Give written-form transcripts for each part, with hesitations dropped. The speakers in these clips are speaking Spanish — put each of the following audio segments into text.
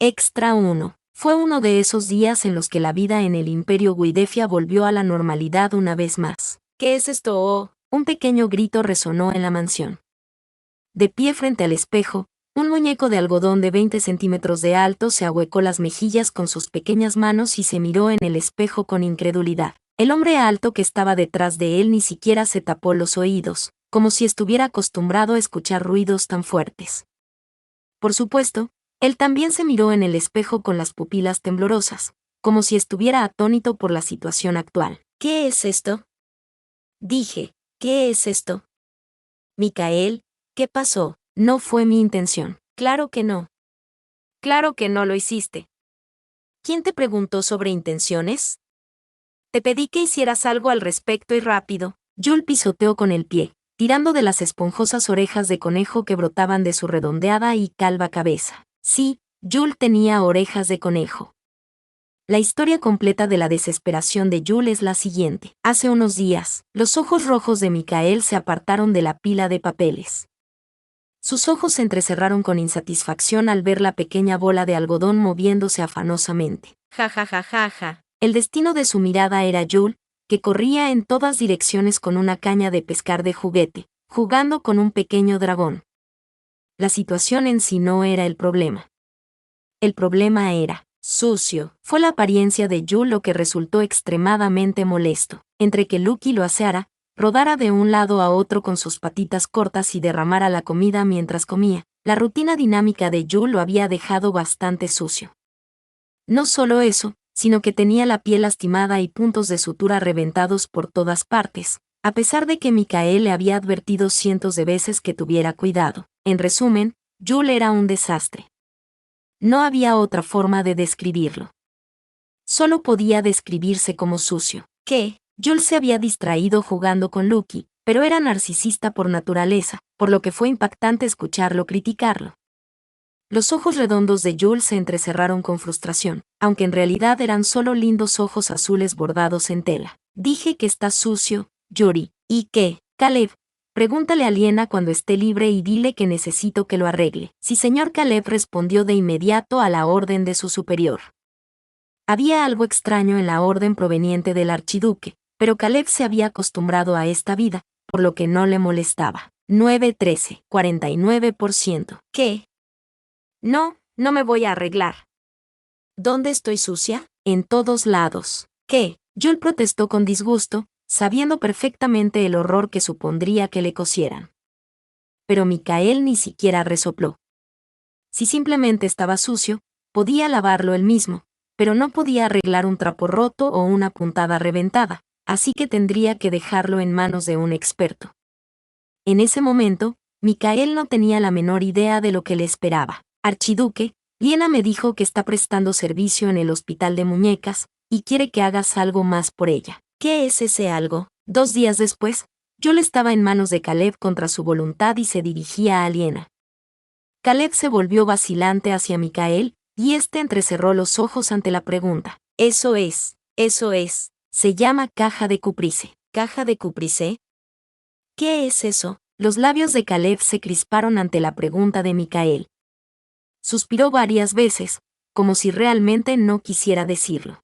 Extra 1. Fue uno de esos días en los que la vida en el Imperio Guidefia volvió a la normalidad una vez más. ¿Qué es esto? Oh, un pequeño grito resonó en la mansión. De pie frente al espejo, un muñeco de algodón de 20 centímetros de alto se ahuecó las mejillas con sus pequeñas manos y se miró en el espejo con incredulidad. El hombre alto que estaba detrás de él ni siquiera se tapó los oídos, como si estuviera acostumbrado a escuchar ruidos tan fuertes. Por supuesto, él también se miró en el espejo con las pupilas temblorosas, como si estuviera atónito por la situación actual. ¿Qué es esto? Dije, ¿qué es esto? Micael, ¿qué pasó? No fue mi intención. Claro que no. Claro que no lo hiciste. ¿Quién te preguntó sobre intenciones? Te pedí que hicieras algo al respecto y rápido. Jules pisoteó con el pie, tirando de las esponjosas orejas de conejo que brotaban de su redondeada y calva cabeza. Sí, Jules tenía orejas de conejo. La historia completa de la desesperación de Jules es la siguiente. Hace unos días, los ojos rojos de Micael se apartaron de la pila de papeles. Sus ojos se entrecerraron con insatisfacción al ver la pequeña bola de algodón moviéndose afanosamente. Ja ja ja ja ja. El destino de su mirada era Jules, que corría en todas direcciones con una caña de pescar de juguete, jugando con un pequeño dragón. La situación en sí no era el problema. El problema era sucio. Fue la apariencia de Jules lo que resultó extremadamente molesto. Entre que Lucky lo aseara, rodara de un lado a otro con sus patitas cortas y derramara la comida mientras comía, la rutina dinámica de Jules lo había dejado bastante sucio. No solo eso, sino que tenía la piel lastimada y puntos de sutura reventados por todas partes, a pesar de que Micael le había advertido cientos de veces que tuviera cuidado. En resumen, Jules era un desastre. No había otra forma de describirlo. Solo podía describirse como sucio. ¿Qué? Jules se había distraído jugando con Lucky, pero era narcisista por naturaleza, por lo que fue impactante escucharlo criticarlo. Los ojos redondos de Jules se entrecerraron con frustración, aunque en realidad eran solo lindos ojos azules bordados en tela. Dije que está sucio, Yuri. ¿Y qué? Caleb, pregúntale a Liena cuando esté libre y dile que necesito que lo arregle. Sí, señor. Caleb respondió de inmediato a la orden de su superior. Había algo extraño en la orden proveniente del archiduque, pero Caleb se había acostumbrado a esta vida, por lo que no le molestaba. 9-13, 49%. ¿Qué? No, no me voy a arreglar. ¿Dónde estoy sucia? En todos lados. ¿Qué? Jules protestó con disgusto, sabiendo perfectamente el horror que supondría que le cosieran. Pero Micael ni siquiera resopló. Si simplemente estaba sucio, podía lavarlo él mismo, pero no podía arreglar un trapo roto o una puntada reventada, así que tendría que dejarlo en manos de un experto. En ese momento, Micael no tenía la menor idea de lo que le esperaba. Archiduque, Liena me dijo que está prestando servicio en el hospital de muñecas, y quiere que hagas algo más por ella. ¿Qué es ese algo? 2 días después, Joel estaba en manos de Caleb contra su voluntad y se dirigía a Liena. Caleb se volvió vacilante hacia Micael, y este entrecerró los ojos ante la pregunta. Eso es. Se llama caja de Cuprice. ¿Caja de Cuprice? ¿Qué es eso? Los labios de Caleb se crisparon ante la pregunta de Micael. Suspiró varias veces, como si realmente no quisiera decirlo.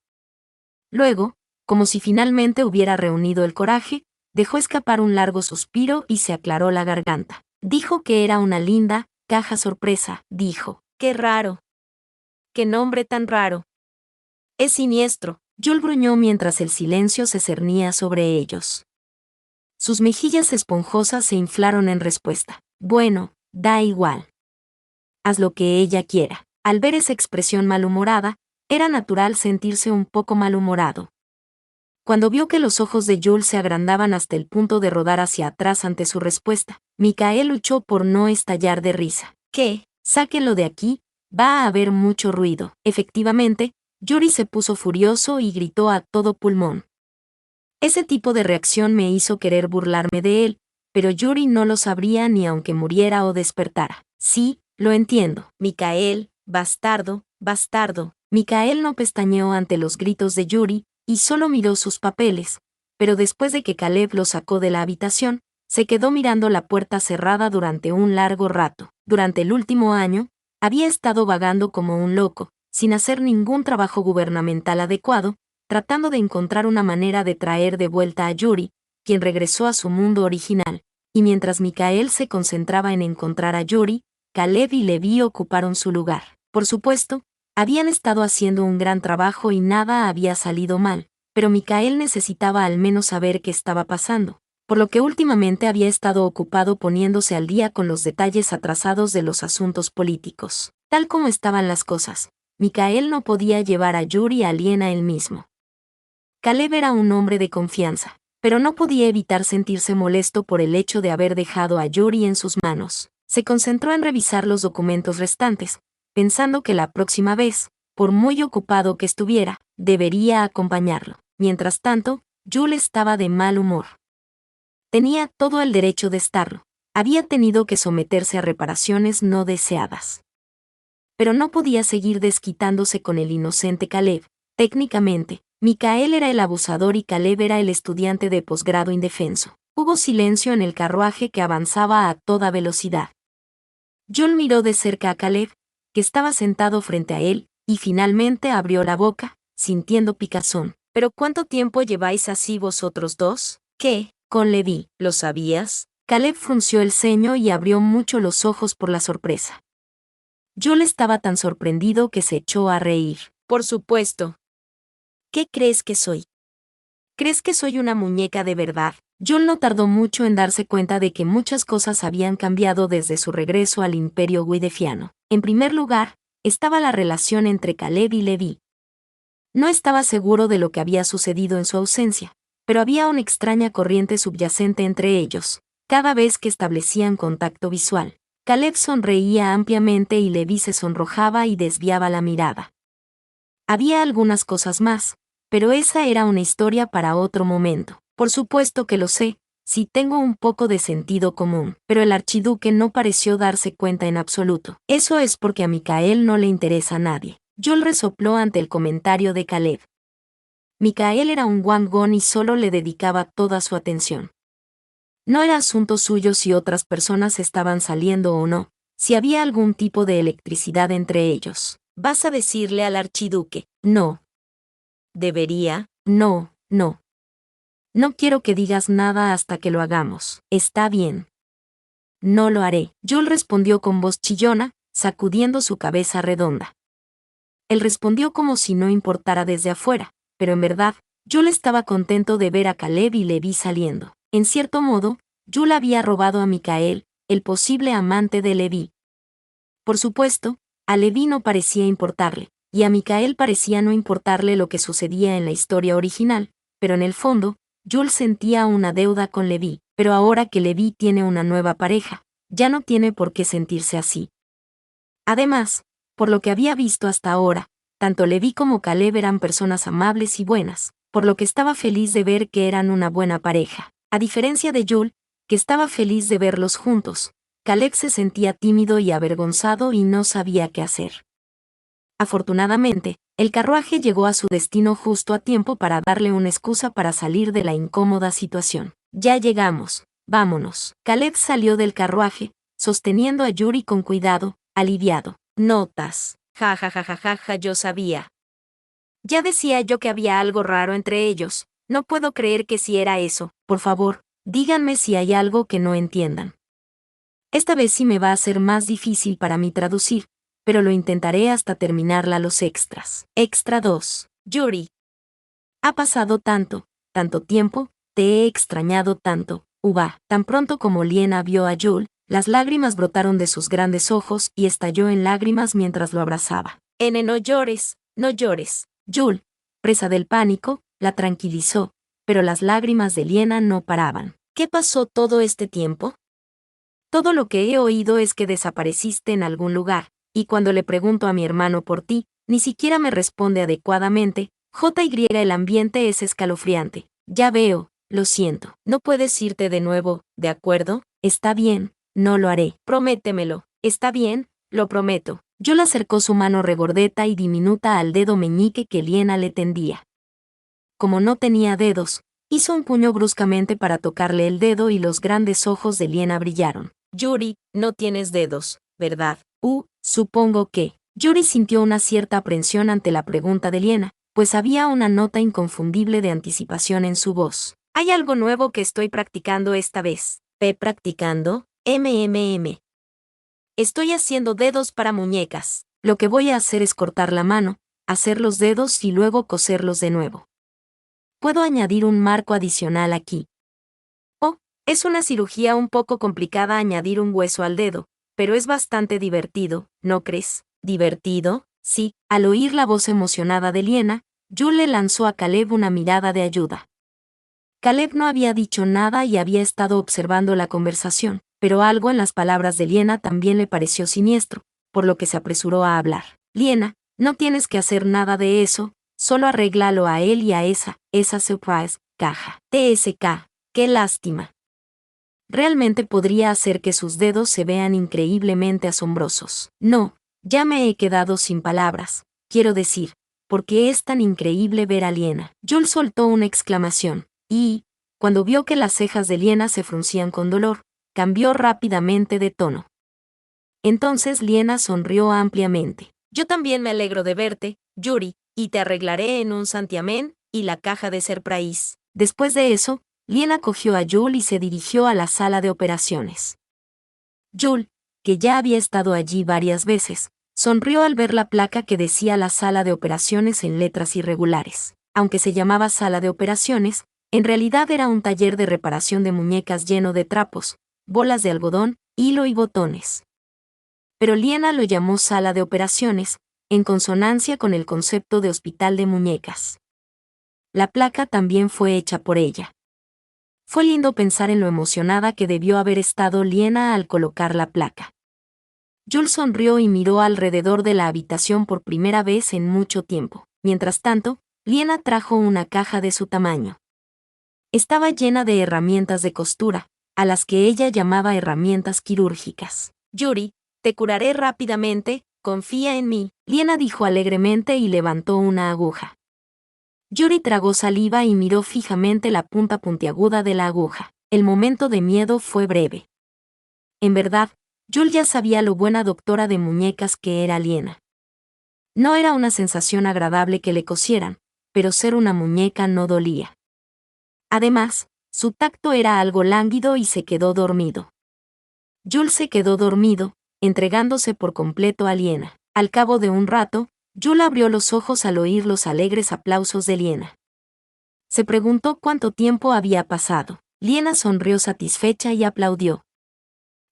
Luego, como si finalmente hubiera reunido el coraje, dejó escapar un largo suspiro y se aclaró la garganta. Dijo que era una linda caja sorpresa, dijo. ¡Qué raro! ¡Qué nombre tan raro! Es siniestro, Jules gruñó mientras el silencio se cernía sobre ellos. Sus mejillas esponjosas se inflaron en respuesta. Bueno, da igual. Haz lo que ella quiera. Al ver esa expresión malhumorada, era natural sentirse un poco malhumorado. Cuando vio que los ojos de Jules se agrandaban hasta el punto de rodar hacia atrás ante su respuesta, Micael luchó por no estallar de risa. ¿Qué? Sáquenlo de aquí, va a haber mucho ruido. Efectivamente, Yuri se puso furioso y gritó a todo pulmón. Ese tipo de reacción me hizo querer burlarme de él, pero Yuri no lo sabría ni aunque muriera o despertara. Sí, lo entiendo. Micael, bastardo, bastardo. Micael no pestañeó ante los gritos de Yuri, y solo miró sus papeles, pero después de que Caleb lo sacó de la habitación, se quedó mirando la puerta cerrada durante un largo rato. Durante el último año, Había estado vagando como un loco, sin hacer ningún trabajo gubernamental adecuado, tratando de encontrar una manera de traer de vuelta a Yuri, quien regresó a su mundo original, y mientras Mikael se concentraba en encontrar a Yuri, Caleb y Levi ocuparon su lugar. Por supuesto, habían estado haciendo un gran trabajo y nada había salido mal, pero Mikael necesitaba al menos saber qué estaba pasando, por lo que últimamente había estado ocupado poniéndose al día con los detalles atrasados de los asuntos políticos. Tal como estaban las cosas, Mikael no podía llevar a Yuri a Liena él mismo. Caleb era un hombre de confianza, pero no podía evitar sentirse molesto por el hecho de haber dejado a Yuri en sus manos. Se concentró en revisar los documentos restantes, pensando que la próxima vez, por muy ocupado que estuviera, debería acompañarlo. Mientras tanto, Yul estaba de mal humor. Tenía todo el derecho de estarlo. Había tenido que someterse a reparaciones no deseadas. Pero no podía seguir desquitándose con el inocente Caleb. Técnicamente, Mikael era el abusador y Caleb era el estudiante de posgrado indefenso. Hubo silencio en el carruaje que avanzaba a toda velocidad. Yul miró de cerca a Caleb, que estaba sentado frente a él, y finalmente abrió la boca, sintiendo picazón. ¿Pero cuánto tiempo lleváis así vosotros dos? ¿Qué? Con Levi, ¿lo sabías? Caleb frunció el ceño y abrió mucho los ojos por la sorpresa. Yul estaba tan sorprendido que se echó a reír. Por supuesto. ¿Qué crees que soy? ¿Crees que soy una muñeca de verdad? Yul no tardó mucho en darse cuenta de que muchas cosas habían cambiado desde su regreso al Imperio Guidefiano. En primer lugar, estaba la relación entre Caleb y Levi. No estaba seguro de lo que había sucedido en su ausencia, pero había una extraña corriente subyacente entre ellos. Cada vez que establecían contacto visual, Caleb sonreía ampliamente y Levi se sonrojaba y desviaba la mirada. Había algunas cosas más, pero esa era una historia para otro momento. Por supuesto que lo sé, sí tengo un poco de sentido común, pero el archiduque no pareció darse cuenta en absoluto. Eso es porque a Mikael no le interesa a nadie. Yul resopló ante el comentario de Caleb. Mikael era un guangón y solo le dedicaba toda su atención. No era asunto suyo si otras personas estaban saliendo o no, si había algún tipo de electricidad entre ellos. ¿Vas a decirle al archiduque? No. ¿Debería? No, no. No quiero que digas nada hasta que lo hagamos. Está bien. No lo haré. Yul respondió con voz chillona, sacudiendo su cabeza redonda. Él respondió como si no importara desde afuera, pero en verdad, Yul estaba contento de ver a Caleb y Levi saliendo. En cierto modo, Yul había robado a Mikael, el posible amante de Levi. Por supuesto, a Levi no parecía importarle, y a Mikael parecía no importarle lo que sucedía en la historia original, pero en el fondo, Yul sentía una deuda con Levi, pero ahora que Levi tiene una nueva pareja, ya no tiene por qué sentirse así. Además, por lo que había visto hasta ahora, tanto Levi como Caleb eran personas amables y buenas, por lo que estaba feliz de ver que eran una buena pareja. A diferencia de Yul, que estaba feliz de verlos juntos, Caleb se sentía tímido y avergonzado y no sabía qué hacer. Afortunadamente, el carruaje llegó a su destino justo a tiempo para darle una excusa para salir de la incómoda situación. Ya llegamos, vámonos. Caleb salió del carruaje, sosteniendo a Yuri con cuidado, aliviado. Notas. Ja ja ja ja ja ja, yo sabía. Ya decía yo que había algo raro entre ellos. No puedo creer que sí era eso. Por favor, díganme si hay algo que no entiendan. Esta vez sí me va a ser más difícil para mí traducir, pero lo intentaré hasta terminarla los extras. Extra 2. Yuri. Ha pasado tanto tiempo, te he extrañado tanto, Uva. Tan pronto como Liena vio a Yul, las lágrimas brotaron de sus grandes ojos y estalló en lágrimas mientras lo abrazaba. No llores, no llores. Yul, presa del pánico, la tranquilizó, pero las lágrimas de Liena no paraban. ¿Qué pasó todo este tiempo? Todo lo que he oído es que desapareciste en algún lugar, y cuando le pregunto a mi hermano por ti, ni siquiera me responde adecuadamente. El ambiente es escalofriante. Ya veo, lo siento. No puedes irte de nuevo, ¿de acuerdo? Está bien, no lo haré. Prométemelo. Está bien, lo prometo. Yul acercó su mano regordeta y diminuta al dedo meñique que Liena le tendía. Como no tenía dedos, hizo un puño bruscamente para tocarle el dedo y los grandes ojos de Liena brillaron. Yuri, no tienes dedos, ¿verdad? Supongo que. Yuri sintió una cierta aprensión ante la pregunta de Liena, pues había una nota inconfundible de anticipación en su voz. Hay algo nuevo que estoy practicando esta vez. Practicando. Estoy haciendo dedos para muñecas. Lo que voy a hacer es cortar la mano, hacer los dedos y luego coserlos de nuevo. Puedo añadir un marco adicional aquí. Oh, es una cirugía un poco complicada añadir un hueso al dedo, pero es bastante divertido, ¿no crees? ¿Divertido? Sí. Al oír la voz emocionada de Liena, Yul le lanzó a Caleb una mirada de ayuda. Caleb no había dicho nada y había estado observando la conversación, pero algo en las palabras de Liena también le pareció siniestro, por lo que se apresuró a hablar. Liena, no tienes que hacer nada de eso, solo arréglalo a él y a esa surprise, caja. TSK, qué lástima. Realmente podría hacer que sus dedos se vean increíblemente asombrosos. No, ya me he quedado sin palabras, quiero decir, porque es tan increíble ver a Liena. Yul soltó una exclamación, y, cuando vio que las cejas de Liena se fruncían con dolor, cambió rápidamente de tono. Entonces Liena sonrió ampliamente. Yo también me alegro de verte, Yuri, y te arreglaré en un santiamén y la caja de surprise. Después de eso, Liena cogió a Yul y se dirigió a la sala de operaciones. Yul, que ya había estado allí varias veces, sonrió al ver la placa que decía la sala de operaciones en letras irregulares. Aunque se llamaba sala de operaciones, en realidad era un taller de reparación de muñecas lleno de trapos, bolas de algodón, hilo y botones. Pero Liena lo llamó sala de operaciones, en consonancia con el concepto de hospital de muñecas. La placa también fue hecha por ella. Fue lindo pensar en lo emocionada que debió haber estado Liena al colocar la placa. Yul sonrió y miró alrededor de la habitación por primera vez en mucho tiempo. Mientras tanto, Liena trajo una caja de su tamaño. Estaba llena de herramientas de costura, a las que ella llamaba herramientas quirúrgicas. Yuri, te curaré rápidamente, confía en mí, Liena dijo alegremente y levantó una aguja. Yuri tragó saliva y miró fijamente la punta puntiaguda de la aguja. El momento de miedo fue breve. En verdad, Yul ya sabía lo buena doctora de muñecas que era Liena. No era una sensación agradable que le cosieran, pero ser una muñeca no dolía. Además, su tacto era algo lánguido y se quedó dormido. Yul se quedó dormido, entregándose por completo a Liena. Al cabo de un rato, Yul abrió los ojos al oír los alegres aplausos de Liena. Se preguntó cuánto tiempo había pasado. Liena sonrió satisfecha y aplaudió.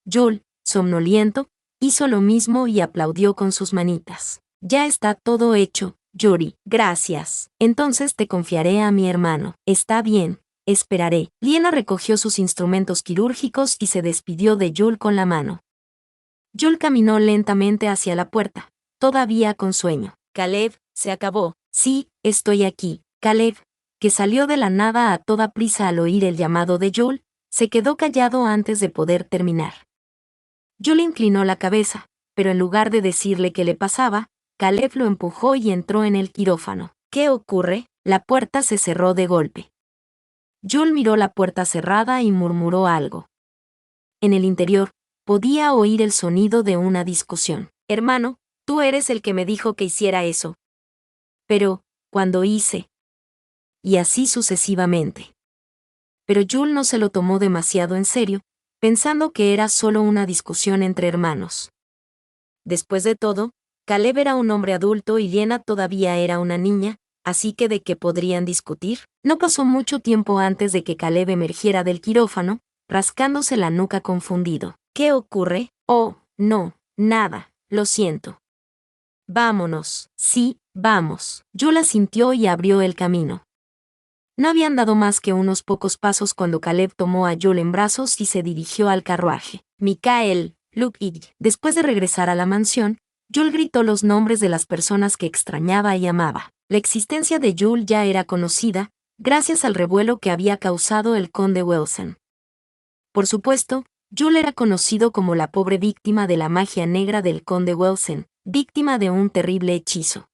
Yul, somnoliento, hizo lo mismo y aplaudió con sus manitas. Ya está todo hecho, Yuri. Gracias. Entonces te confiaré a mi hermano. Está bien, esperaré. Liena recogió sus instrumentos quirúrgicos y se despidió de Yul con la mano. Yul caminó lentamente hacia la puerta, todavía con sueño. Caleb, se acabó. Sí, estoy aquí. Caleb, que salió de la nada a toda prisa al oír el llamado de Yul, se quedó callado antes de poder terminar. Yul inclinó la cabeza, pero en lugar de decirle qué le pasaba, Caleb lo empujó y entró en el quirófano. ¿Qué ocurre? La puerta se cerró de golpe. Yul miró la puerta cerrada y murmuró algo. En el interior, podía oír el sonido de una discusión. Hermano, tú eres el que me dijo que hiciera eso. Pero, ¿cuándo hice? Y así sucesivamente. Pero Yul no se lo tomó demasiado en serio, pensando que era solo una discusión entre hermanos. Después de todo, Caleb era un hombre adulto y Liena todavía era una niña, así que ¿de qué podrían discutir? No pasó mucho tiempo antes de que Caleb emergiera del quirófano, rascándose la nuca confundido. ¿Qué ocurre? Oh, no, nada, lo siento. Vámonos. Sí, vamos. Yul asintió y abrió el camino. No habían dado más que unos pocos pasos cuando Caleb tomó a Yul en brazos y se dirigió al carruaje. Mikael, Luke y... Después de regresar a la mansión, Yul gritó los nombres de las personas que extrañaba y amaba. La existencia de Yul ya era conocida, gracias al revuelo que había causado el conde Wilson. Por supuesto, Yul era conocido como la pobre víctima de la magia negra del conde Wilson, víctima de un terrible hechizo.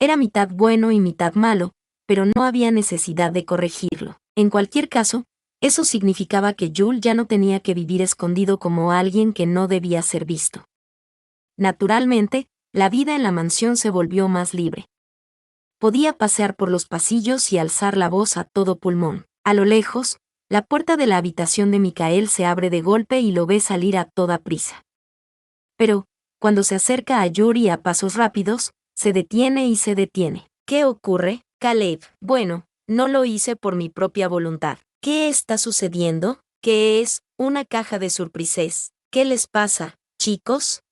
Era mitad bueno y mitad malo, pero no había necesidad de corregirlo. En cualquier caso, eso significaba que Yul ya no tenía que vivir escondido como alguien que no debía ser visto. Naturalmente, la vida en la mansión se volvió más libre. Podía pasear por los pasillos y alzar la voz a todo pulmón. A lo lejos, la puerta de la habitación de Michael se abre de golpe y lo ve salir a toda prisa. Pero, cuando se acerca a Yuri a pasos rápidos, se detiene y se detiene. ¿Qué ocurre, Caleb? Bueno, no lo hice por mi propia voluntad. ¿Qué está sucediendo? ¿Qué es? Una caja de surprises. ¿Qué les pasa, chicos?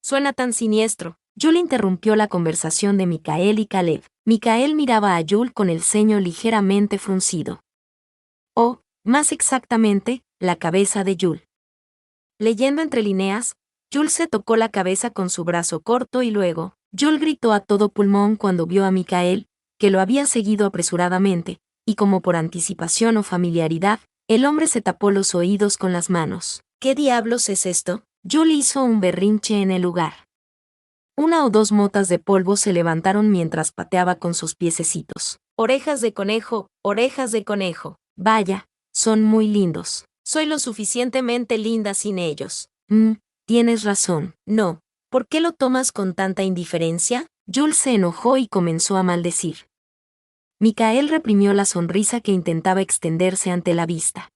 Suena tan siniestro. Yul interrumpió la conversación de Michael y Caleb. Michael miraba a Yul con el ceño ligeramente fruncido. O, más exactamente, la cabeza de Yul. Leyendo entre líneas, Yul se tocó la cabeza con su brazo corto y luego, Yul gritó a todo pulmón cuando vio a Michael, que lo había seguido apresuradamente, y como por anticipación o familiaridad, el hombre se tapó los oídos con las manos. ¿Qué diablos es esto? Yul hizo un berrinche en el lugar. Una o dos motas de polvo se levantaron mientras pateaba con sus piececitos. Orejas de conejo, orejas de conejo. Vaya, son muy lindos. Soy lo suficientemente linda sin ellos. Tienes razón. No. ¿Por qué lo tomas con tanta indiferencia? Yul se enojó y comenzó a maldecir. Michael reprimió la sonrisa que intentaba extenderse ante la vista.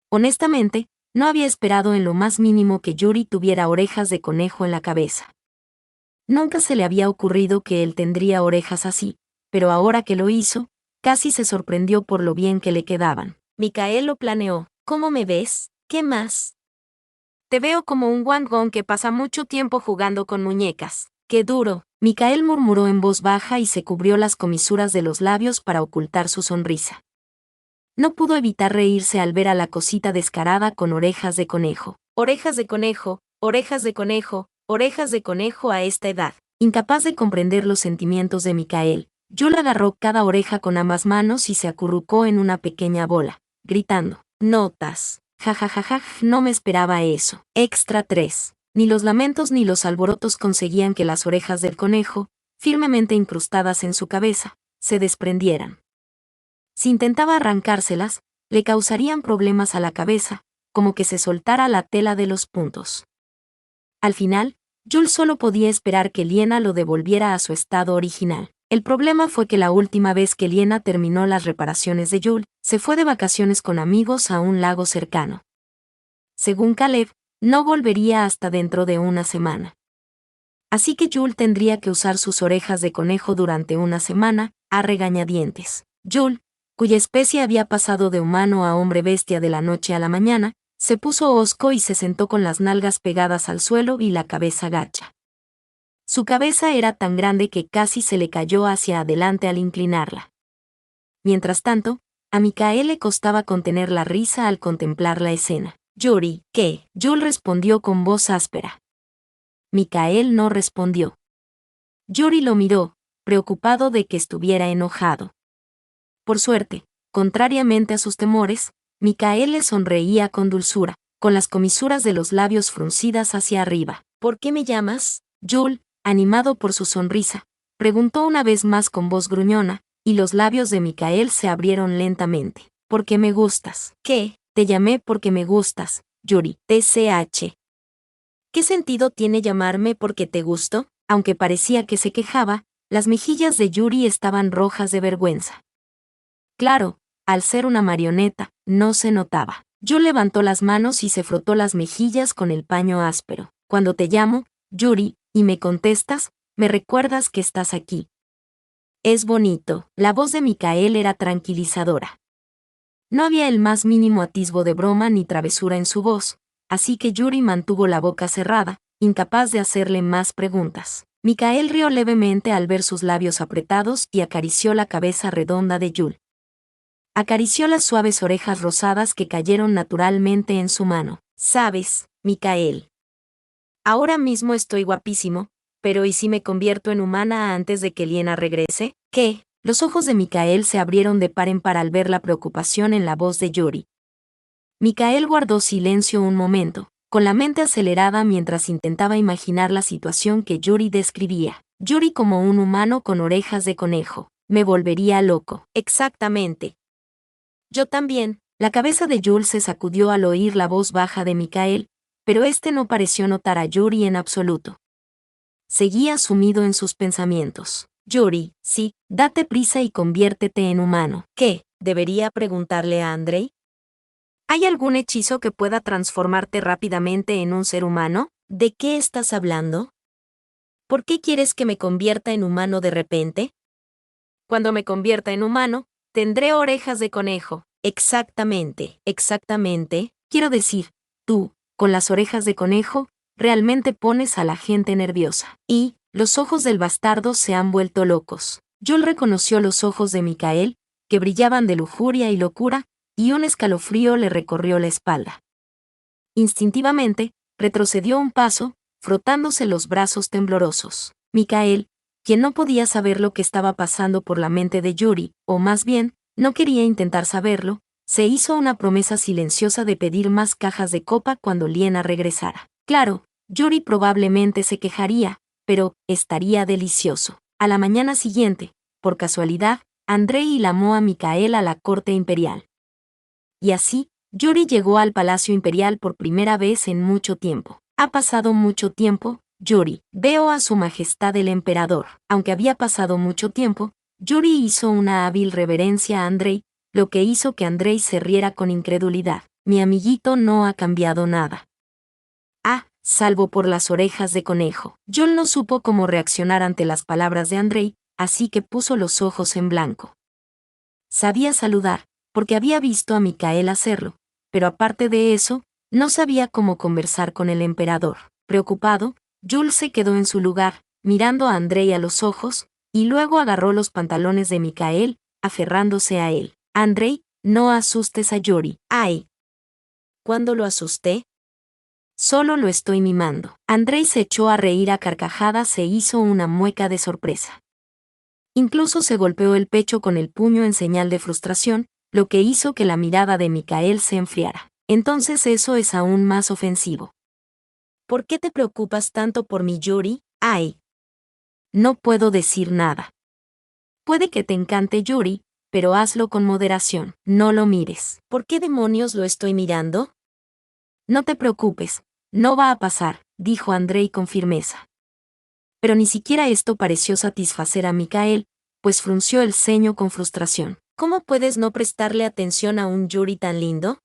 Honestamente, no había esperado en lo más mínimo que Yuri tuviera orejas de conejo en la cabeza. Nunca se le había ocurrido que él tendría orejas así, pero ahora que lo hizo, casi se sorprendió por lo bien que le quedaban. Michael lo planeó. ¿Cómo me ves? ¿Qué más? Te veo como un guangón que pasa mucho tiempo jugando con muñecas. ¡Qué duro! Michael murmuró en voz baja y se cubrió las comisuras de los labios para ocultar su sonrisa. No pudo evitar reírse al ver a la cosita descarada con orejas de conejo. Orejas de conejo, orejas de conejo, orejas de conejo a esta edad. Incapaz de comprender los sentimientos de Michael, Yul agarró cada oreja con ambas manos y se acurrucó en una pequeña bola, gritando. Notas. Jajajaja, no me esperaba eso. Extra 3. Ni los lamentos ni los alborotos conseguían que las orejas del conejo, firmemente incrustadas en su cabeza, se desprendieran. Si intentaba arrancárselas, le causarían problemas a la cabeza, como que se soltara la tela de los puntos. Al final, Yul solo podía esperar que Liena lo devolviera a su estado original. El problema fue que la última vez que Liena terminó las reparaciones de Yul, se fue de vacaciones con amigos a un lago cercano. Según Caleb, no volvería hasta dentro de una semana. Así que Yul tendría que usar sus orejas de conejo durante una semana, a regañadientes. Yul, cuya especie había pasado de humano a hombre bestia de la noche a la mañana, se puso hosco y se sentó con las nalgas pegadas al suelo y la cabeza gacha. Su cabeza era tan grande que casi se le cayó hacia adelante al inclinarla. Mientras tanto, a Michael le costaba contener la risa al contemplar la escena. Yuri, ¿qué? Yul respondió con voz áspera. Michael no respondió. Yuri lo miró, preocupado de que estuviera enojado. Por suerte, contrariamente a sus temores, Michael le sonreía con dulzura, con las comisuras de los labios fruncidas hacia arriba. ¿Por qué me llamas? Yul, animado por su sonrisa, preguntó una vez más con voz gruñona, y los labios de Michael se abrieron lentamente. Porque me gustas. ¿Qué? Te llamé porque me gustas, Yuri. TCH. ¿Qué sentido tiene llamarme porque te gusto? Aunque parecía que se quejaba, las mejillas de Yuri estaban rojas de vergüenza. Claro, al ser una marioneta, no se notaba. Yul levantó las manos y se frotó las mejillas con el paño áspero. Cuando te llamo, Yuri, y me contestas, me recuerdas que estás aquí. Es bonito. La voz de Michael era tranquilizadora. No había el más mínimo atisbo de broma ni travesura en su voz, así que Yuri mantuvo la boca cerrada, incapaz de hacerle más preguntas. Michael rió levemente al ver sus labios apretados y acarició la cabeza redonda de Yul. Acarició las suaves orejas rosadas que cayeron naturalmente en su mano. Sabes, Michael. Ahora mismo estoy guapísimo, pero ¿y si me convierto en humana antes de que Liena regrese? ¿Qué? Los ojos de Michael se abrieron de par en par al ver la preocupación en la voz de Yuri. Michael guardó silencio un momento, con la mente acelerada mientras intentaba imaginar la situación que Yuri describía. Yuri como un humano con orejas de conejo. Me volvería loco. Exactamente. Yo también. La cabeza de Yul se sacudió al oír la voz baja de Michael, pero este no pareció notar a Yuri en absoluto. Seguía sumido en sus pensamientos. Yuri, sí, date prisa y conviértete en humano. ¿Qué? ¿Debería preguntarle a Andrei? ¿Hay algún hechizo que pueda transformarte rápidamente en un ser humano? ¿De qué estás hablando? ¿Por qué quieres que me convierta en humano de repente? Cuando me convierta en humano, tendré orejas de conejo. Exactamente, exactamente. Quiero decir, tú, con las orejas de conejo, realmente pones a la gente nerviosa. Y, los ojos del bastardo se han vuelto locos. Joel reconoció los ojos de Micael, que brillaban de lujuria y locura, y un escalofrío le recorrió la espalda. Instintivamente, retrocedió un paso, frotándose los brazos temblorosos. Micael, quien no podía saber lo que estaba pasando por la mente de Yuri, o más bien, no quería intentar saberlo, se hizo una promesa silenciosa de pedir más cajas de copa cuando Liena regresara. Claro, Yuri probablemente se quejaría, pero estaría delicioso. A la mañana siguiente, por casualidad, Andrei llamó a Micael a la corte imperial. Y así, Yuri llegó al Palacio Imperial por primera vez en mucho tiempo. Ha pasado mucho tiempo, Yuri. Veo a su majestad el emperador. Aunque había pasado mucho tiempo, Yuri hizo una hábil reverencia a Andrei, lo que hizo que Andrei se riera con incredulidad. Mi amiguito no ha cambiado nada. Ah, salvo por las orejas de conejo. Joel no supo cómo reaccionar ante las palabras de Andrei, así que puso los ojos en blanco. Sabía saludar, porque había visto a Micael hacerlo, pero aparte de eso, no sabía cómo conversar con el emperador. Preocupado, Joel se quedó en su lugar, mirando a Andrei a los ojos, y luego agarró los pantalones de Micael, aferrándose a él. Andrei, no asustes a Yuri. ¡Ay! ¿Cuándo lo asusté? Solo lo estoy mimando. Andrei se echó a reír a carcajadas e hizo una mueca de sorpresa. Incluso se golpeó el pecho con el puño en señal de frustración, lo que hizo que la mirada de Micael se enfriara. Entonces eso es aún más ofensivo. ¿Por qué te preocupas tanto por mi Yuri? ¡Ay! No puedo decir nada. Puede que te encante Yuri, pero hazlo con moderación. No lo mires. ¿Por qué demonios lo estoy mirando? No te preocupes, no va a pasar, dijo Andrei con firmeza. Pero ni siquiera esto pareció satisfacer a Micael, pues frunció el ceño con frustración. ¿Cómo puedes no prestarle atención a un Yuri tan lindo?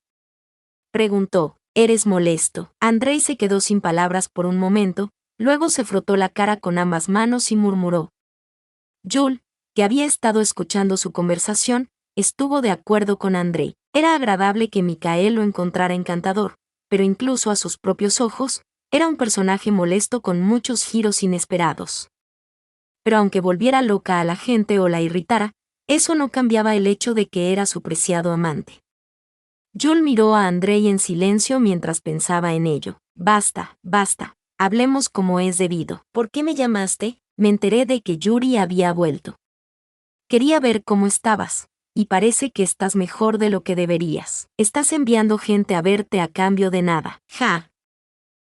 Preguntó. Eres molesto. Andrei se quedó sin palabras por un momento, luego se frotó la cara con ambas manos y murmuró. Joel, que había estado escuchando su conversación, estuvo de acuerdo con Andrei. Era agradable que Micael lo encontrara encantador, pero incluso a sus propios ojos, era un personaje molesto con muchos giros inesperados. Pero aunque volviera loca a la gente o la irritara, eso no cambiaba el hecho de que era su preciado amante. Joel miró a Andrei en silencio mientras pensaba en ello. Basta, basta, hablemos como es debido. ¿Por qué me llamaste? Me enteré de que Yuri había vuelto. Quería ver cómo estabas, y parece que estás mejor de lo que deberías. Estás enviando gente a verte a cambio de nada. ¡Ja!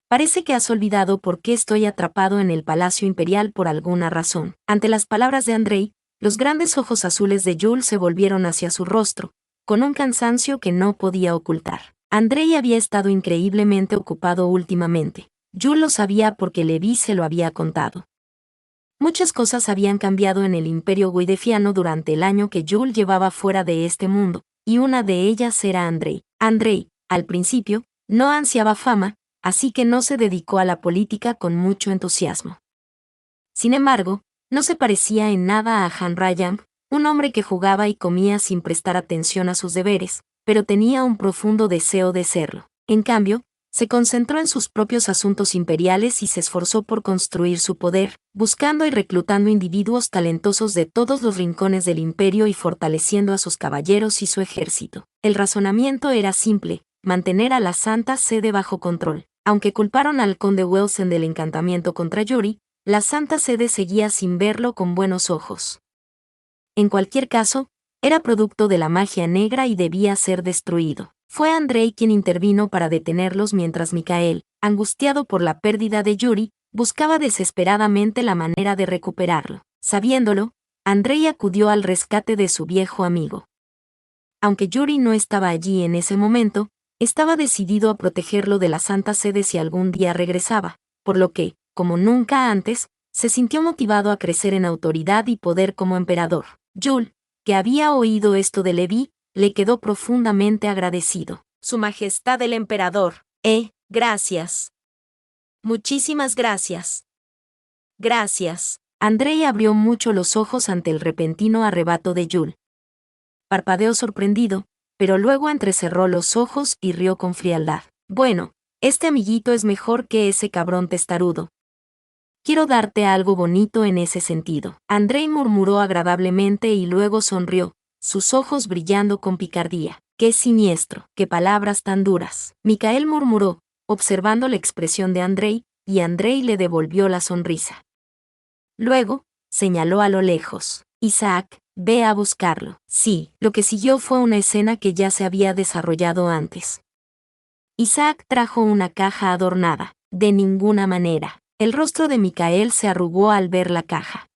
Parece que has olvidado por qué estoy atrapado en el Palacio Imperial por alguna razón. Ante las palabras de Andrei, los grandes ojos azules de Joel se volvieron hacia su rostro, con un cansancio que no podía ocultar. Andrei había estado increíblemente ocupado últimamente. Joel lo sabía porque Levi se lo había contado. Muchas cosas habían cambiado en el Imperio Guidefiano durante el año que Joel llevaba fuera de este mundo, y una de ellas era Andrei. Andrei, al principio, no ansiaba fama, así que no se dedicó a la política con mucho entusiasmo. Sin embargo, no se parecía en nada a Han Rayam, un hombre que jugaba y comía sin prestar atención a sus deberes, pero tenía un profundo deseo de serlo. En cambio, se concentró en sus propios asuntos imperiales y se esforzó por construir su poder, buscando y reclutando individuos talentosos de todos los rincones del imperio y fortaleciendo a sus caballeros y su ejército. El razonamiento era simple: mantener a la Santa Sede bajo control. Aunque culparon al conde Wilson del encantamiento contra Yuri, la Santa Sede seguía sin verlo con buenos ojos. En cualquier caso, era producto de la magia negra y debía ser destruido. Fue Andrei quien intervino para detenerlos mientras Micael, angustiado por la pérdida de Yuri, buscaba desesperadamente la manera de recuperarlo. Sabiéndolo, Andrei acudió al rescate de su viejo amigo. Aunque Yuri no estaba allí en ese momento, Estaba decidido a protegerlo de la Santa Sede si algún día regresaba, por lo que, como nunca antes, se sintió motivado a crecer en autoridad y poder como emperador. Jules, que había oído esto de Leví, le quedó profundamente agradecido. Su Majestad el Emperador. Gracias. Muchísimas gracias. Gracias. Andrei abrió mucho los ojos ante el repentino arrebato de Jules. Parpadeó sorprendido, pero luego entrecerró los ojos y rió con frialdad. Bueno, este amiguito es mejor que ese cabrón testarudo. Quiero darte algo bonito en ese sentido. Andrei murmuró agradablemente y luego sonrió, sus ojos brillando con picardía. ¡Qué siniestro! ¡Qué palabras tan duras! Micael murmuró, observando la expresión de Andrei, y Andrei le devolvió la sonrisa. Luego, señaló a lo lejos. Isaac, ve a buscarlo. Sí, lo que siguió fue una escena que ya se había desarrollado antes. Isaac trajo una caja adornada. De ninguna manera. El rostro de Micael se arrugó al ver la caja.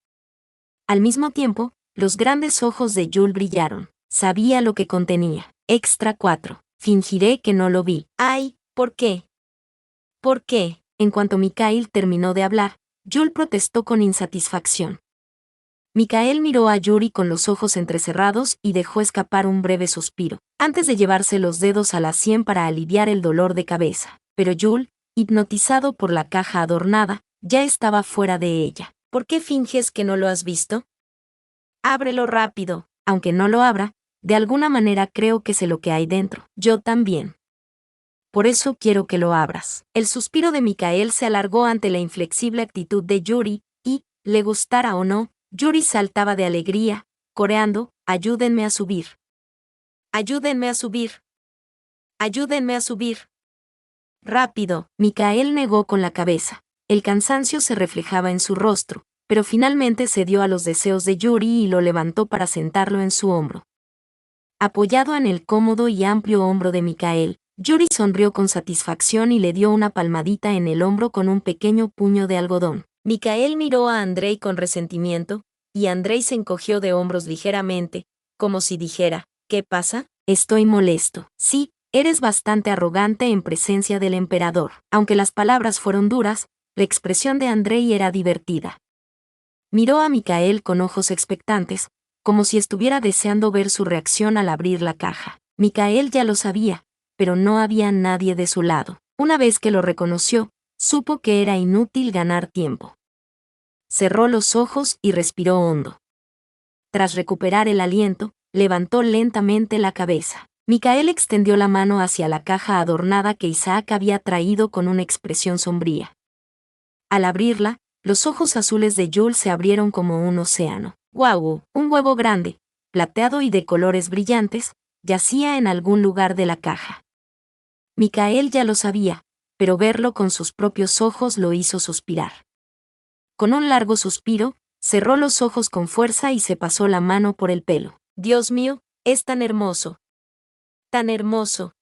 Al mismo tiempo, los grandes ojos de Jules brillaron. Sabía lo que contenía. Extra 4. Fingiré que no lo vi. ¡Ay! ¿Por qué? ¿Por qué? En cuanto Micael terminó de hablar, Jules protestó con insatisfacción. Micael miró a Yuri con los ojos entrecerrados y dejó escapar un breve suspiro, antes de llevarse los dedos a la sien para aliviar el dolor de cabeza. Pero Jules, hipnotizado por la caja adornada, ya estaba fuera de ella. ¿Por qué finges que no lo has visto? Ábrelo rápido. Aunque no lo abra, de alguna manera creo que sé lo que hay dentro. Yo también. Por eso quiero que lo abras. El suspiro de Micael se alargó ante la inflexible actitud de Yuri, y, le gustara o no, Yuri saltaba de alegría, coreando, ayúdenme a subir. Ayúdenme a subir. Ayúdenme a subir. Rápido, Micael negó con la cabeza. El cansancio se reflejaba en su rostro, pero finalmente cedió a los deseos de Yuri y lo levantó para sentarlo en su hombro. Apoyado en el cómodo y amplio hombro de Micael, Yuri sonrió con satisfacción y le dio una palmadita en el hombro con un pequeño puño de algodón. Micael miró a Andrei con resentimiento, y Andrei se encogió de hombros ligeramente, como si dijera, ¿qué pasa? Estoy molesto. Sí, eres bastante arrogante en presencia del emperador. Aunque las palabras fueron duras, la expresión de Andrei era divertida. Miró a Micael con ojos expectantes, como si estuviera deseando ver su reacción al abrir la caja. Micael ya lo sabía, pero no había nadie de su lado. Una vez que lo reconoció, supo que era inútil ganar tiempo. Cerró los ojos y respiró hondo. Tras recuperar el aliento, levantó lentamente la cabeza. Micael extendió la mano hacia la caja adornada que Isaac había traído con una expresión sombría. Al abrirla, los ojos azules de Jules se abrieron como un océano. ¡Guau! Un huevo grande, plateado y de colores brillantes, yacía en algún lugar de la caja. Micael ya lo sabía, pero verlo con sus propios ojos lo hizo suspirar. Con un largo suspiro, cerró los ojos con fuerza y se pasó la mano por el pelo. Dios mío, es tan hermoso. Tan hermoso.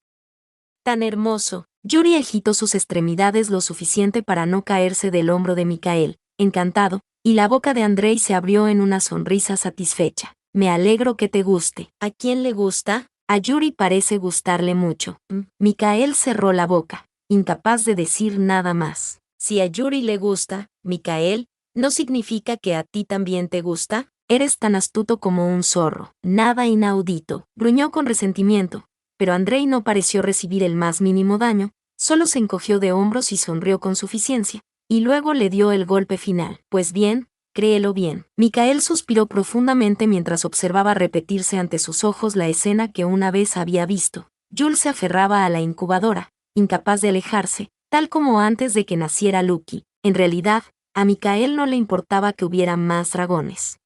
Tan hermoso. Yuri agitó sus extremidades lo suficiente para no caerse del hombro de Micael, encantado, y la boca de Andrei se abrió en una sonrisa satisfecha. Me alegro que te guste. ¿A quién le gusta? A Yuri parece gustarle mucho. Micael cerró la boca, incapaz de decir nada más. Si a Yuri le gusta, Micael, ¿no significa que a ti también te gusta? Eres tan astuto como un zorro. Nada inaudito. Gruñó con resentimiento, pero Andrei no pareció recibir el más mínimo daño, solo se encogió de hombros y sonrió con suficiencia, y luego le dio el golpe final. Pues bien, créelo bien. Micael suspiró profundamente mientras observaba repetirse ante sus ojos la escena que una vez había visto. Jules se aferraba a la incubadora, incapaz de alejarse, tal como antes de que naciera Lucky. En realidad, a Micael no le importaba que hubiera más dragones.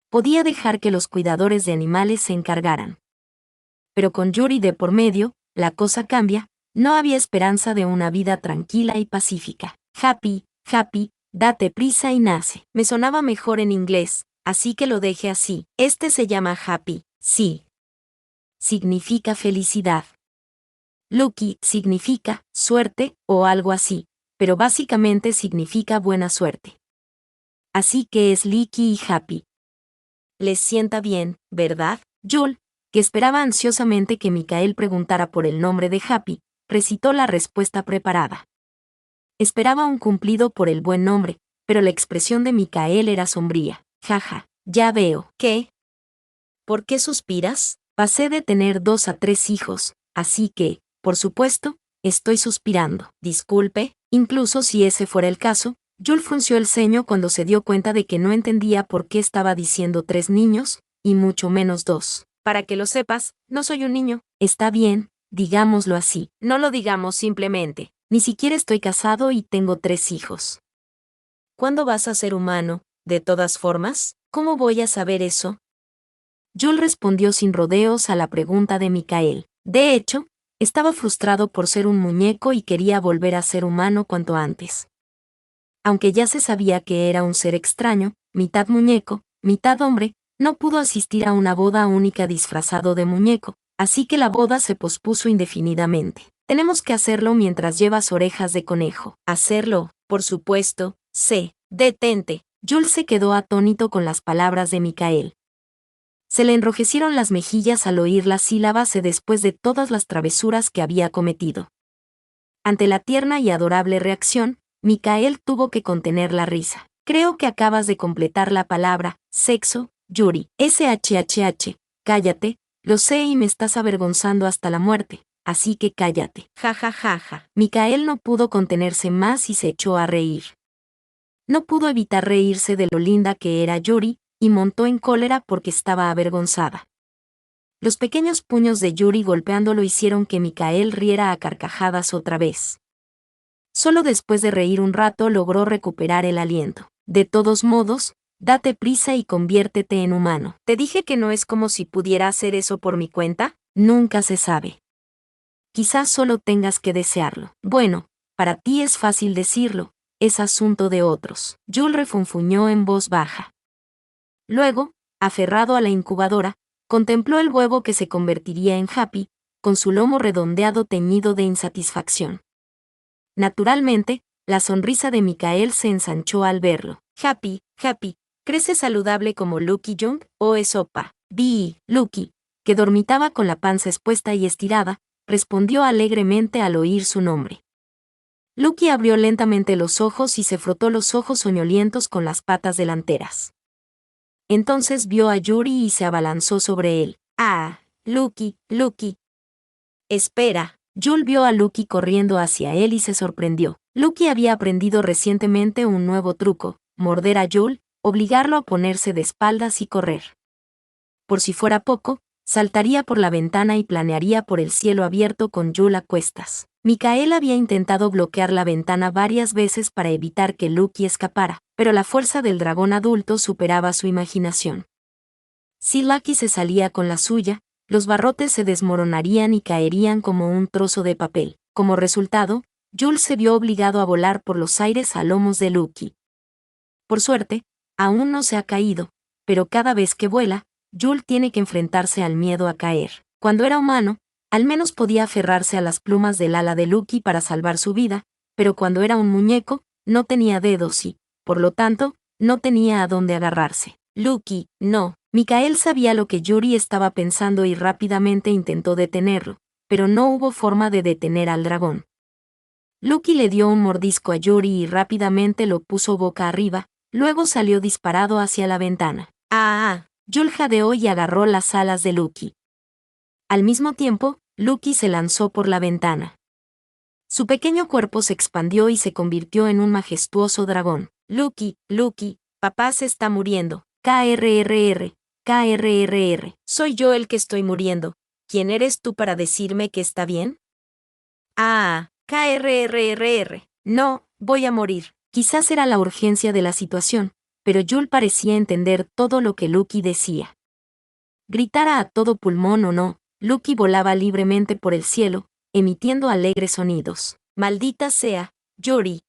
Podía dejar que los cuidadores de animales se encargaran. Pero con Yuri de por medio, la cosa cambia, no había esperanza de una vida tranquila y pacífica. Happy, date prisa y nace. Me sonaba mejor en inglés, así que lo dejé así. Este se llama Happy, sí. Significa felicidad. Lucky significa suerte o algo así, pero básicamente significa buena suerte. Así que es Licky y Happy. Les sienta bien, ¿verdad? Jules, que esperaba ansiosamente que Mikael preguntara por el nombre de Happy, recitó la respuesta preparada. Esperaba un cumplido por el buen nombre, pero la expresión de Mikael era sombría. Jaja, ya veo. ¿Qué? ¿Por qué suspiras? Pasé de tener 2 a 3 hijos, así que, por supuesto, estoy suspirando. Disculpe, incluso si ese fuera el caso, Joel frunció el ceño cuando se dio cuenta de que no entendía por qué estaba diciendo 3 niños, y mucho menos 2. Para que lo sepas, no soy un niño. Está bien, digámoslo así. No lo digamos simplemente. Ni siquiera estoy casado y tengo 3 hijos. ¿Cuándo vas a ser humano? De todas formas, ¿cómo voy a saber eso? Joel respondió sin rodeos a la pregunta de Mikael. De hecho, estaba frustrado por ser un muñeco y quería volver a ser humano cuanto antes. Aunque ya se sabía que era un ser extraño, mitad muñeco, mitad hombre, no pudo asistir a una boda única disfrazado de muñeco, así que la boda se pospuso indefinidamente. Tenemos que hacerlo mientras llevas orejas de conejo. Hacerlo, por supuesto, sé. Detente. Joel se quedó atónito con las palabras de Mikael. Se le enrojecieron las mejillas al oír las sílabas después de todas las travesuras que había cometido. Ante la tierna y adorable reacción, Mikael tuvo que contener la risa. Creo que acabas de completar la palabra, sexo, Yuri. SHHH, cállate, lo sé y me estás avergonzando hasta la muerte, así que cállate. Ja ja ja ja. Mikael no pudo contenerse más y se echó a reír. No pudo evitar reírse de lo linda que era Yuri, y montó en cólera porque estaba avergonzada. Los pequeños puños de Yuri golpeándolo hicieron que Mikael riera a carcajadas otra vez. Solo después de reír un rato logró recuperar el aliento. De todos modos, date prisa y conviértete en humano. ¿Te dije que no es como si pudiera hacer eso por mi cuenta? Nunca se sabe. Quizás solo tengas que desearlo. Bueno, para ti es fácil decirlo, es asunto de otros. Joel refunfuñó en voz baja. Luego, aferrado a la incubadora, contempló el huevo que se convertiría en Happy, con su lomo redondeado teñido de insatisfacción. Naturalmente, la sonrisa de Mikael se ensanchó al verlo. Happy, ¿crece saludable como Lucky Jung o es sopa? Lucky, que dormitaba con la panza expuesta y estirada, respondió alegremente al oír su nombre. Lucky abrió lentamente los ojos y se frotó los ojos soñolientos con las patas delanteras. Entonces vio a Yuri y se abalanzó sobre él. ¡Ah, Lucky! Espera. Joel vio a Lucky corriendo hacia él y se sorprendió. Lucky había aprendido recientemente un nuevo truco, morder a Joel, obligarlo a ponerse de espaldas y correr. Por si fuera poco, saltaría por la ventana y planearía por el cielo abierto con Joel a cuestas. Mikael había intentado bloquear la ventana varias veces para evitar que Lucky escapara, pero la fuerza del dragón adulto superaba su imaginación. Si Lucky se salía con la suya, los barrotes se desmoronarían y caerían como un trozo de papel. Como resultado, Joel se vio obligado a volar por los aires a lomos de Lucky. Por suerte, aún no se ha caído, pero cada vez que vuela, Joel tiene que enfrentarse al miedo a caer. Cuando era humano, al menos podía aferrarse a las plumas del ala de Lucky para salvar su vida, pero cuando era un muñeco, no tenía dedos y, por lo tanto, no tenía a dónde agarrarse. Lucky, no. Mikael sabía lo que Yuri estaba pensando y rápidamente intentó detenerlo, pero no hubo forma de detener al dragón. Lucky le dio un mordisco a Yuri y rápidamente lo puso boca arriba, luego salió disparado hacia la ventana. Joel jadeó y agarró las alas de Lucky. Al mismo tiempo, Lucky se lanzó por la ventana. Su pequeño cuerpo se expandió y se convirtió en un majestuoso dragón. Lucky, papá se está muriendo. KRRR. Soy yo el que estoy muriendo. ¿Quién eres tú para decirme que está bien? KRRR. No, voy a morir. Quizás era la urgencia de la situación, pero Joel parecía entender todo lo que Lucky decía. Gritara a todo pulmón o no, Lucky volaba libremente por el cielo, emitiendo alegres sonidos. Maldita sea, Yuri.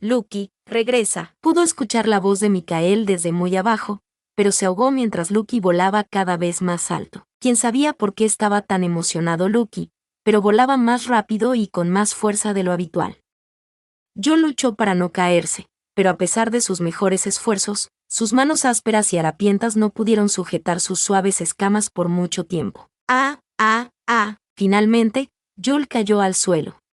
Lucky, regresa. Pudo escuchar la voz de Mikael desde muy abajo, pero se ahogó mientras Lucky volaba cada vez más alto. Quién sabía por qué estaba tan emocionado Lucky, pero volaba más rápido y con más fuerza de lo habitual. Joel luchó para no caerse, pero a pesar de sus mejores esfuerzos, Sus manos ásperas y harapientas no pudieron sujetar sus suaves escamas por mucho tiempo. Finalmente, Joel cayó al suelo.